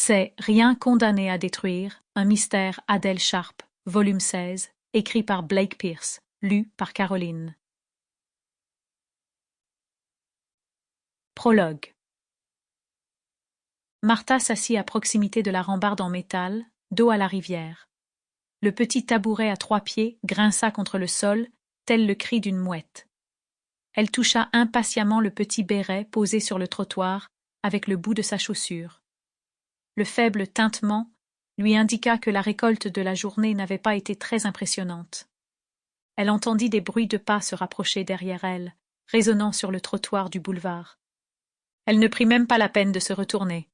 C'est Rien condamné à détruire, un mystère Adèle Sharp, volume 16, écrit par Blake Pierce, lu par Caroline. Prologue. Martha s'assit à proximité de la rambarde en métal, dos à la rivière. Le petit tabouret à 3 pieds grinça contre le sol, tel le cri d'une mouette. Elle toucha impatiemment le petit béret posé sur le trottoir avec le bout de sa chaussure. Le faible tintement lui indiqua que la récolte de la journée n'avait pas été très impressionnante. Elle entendit des bruits de pas se rapprocher derrière elle, résonnant sur le trottoir du boulevard. Elle ne prit même pas la peine de se retourner.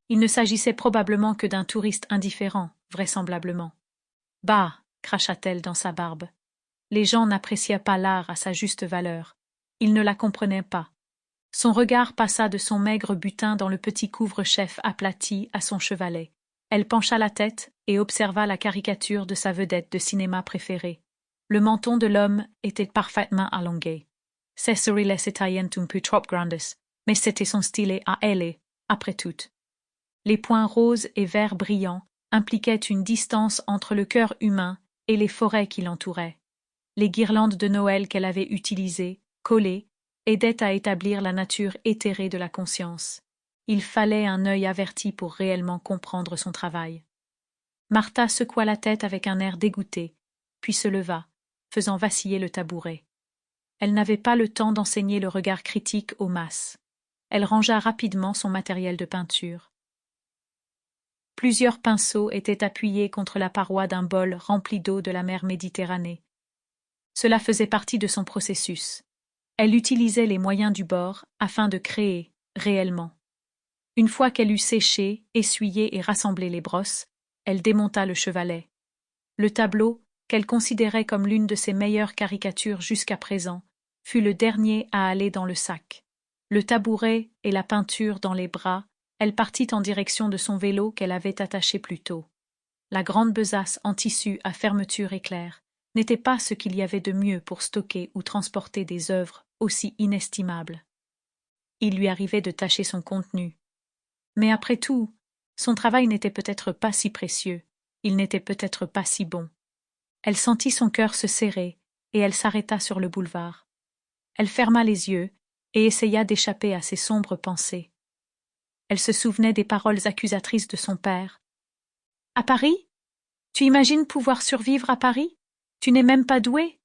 Il ne s'agissait probablement que d'un touriste indifférent, vraisemblablement. « Bah !» cracha-t-elle dans sa barbe. Les gens n'appréciaient pas l'art à sa juste valeur. Ils ne la comprenaient pas. Son regard passa de son maigre butin dans le petit couvre-chef aplati à son chevalet. Elle pencha la tête et observa la caricature de sa vedette de cinéma préférée. Le menton de l'homme était parfaitement allongé. Cesare les Italiens un peu trop grandes, mais c'était son style à elle, après tout. Les points roses et verts brillants impliquaient une distance entre le cœur humain et les forêts qui l'entouraient. Les guirlandes de Noël qu'elle avait utilisées, collées, aidaient à établir la nature éthérée de la conscience. Il fallait un œil averti pour réellement comprendre son travail. Martha secoua la tête avec un air dégoûté, puis se leva, faisant vaciller le tabouret. Elle n'avait pas le temps d'enseigner le regard critique aux masses. Elle rangea rapidement son matériel de peinture. Plusieurs pinceaux étaient appuyés contre la paroi d'un bol rempli d'eau de la mer Méditerranée. Cela faisait partie de son processus. Elle utilisait les moyens du bord afin de créer, réellement. Une fois qu'elle eut séché, essuyé et rassemblé les brosses, elle démonta le chevalet. Le tableau, qu'elle considérait comme l'une de ses meilleures caricatures jusqu'à présent, fut le dernier à aller dans le sac. Le tabouret et la peinture dans les bras, elle partit en direction de son vélo qu'elle avait attaché plus tôt. La grande besace en tissu à fermeture éclair n'était pas ce qu'il y avait de mieux pour stocker ou transporter des œuvres aussi inestimables. Il lui arrivait de tâcher son contenu. Mais après tout, son travail n'était peut-être pas si précieux, il n'était peut-être pas si bon. Elle sentit son cœur se serrer, et elle s'arrêta sur le boulevard. Elle ferma les yeux et essaya d'échapper à ses sombres pensées. Elle se souvenait des paroles accusatrices de son père. « À Paris? Tu imagines pouvoir survivre à Paris? Tu n'es même pas douée?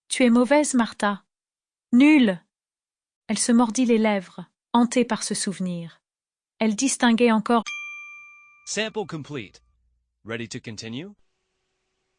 Tu es mauvaise, Martha. Nulle !» Elle se mordit les lèvres, hantée par ce souvenir. Elle distinguait encore. Sample complete. Ready to continue?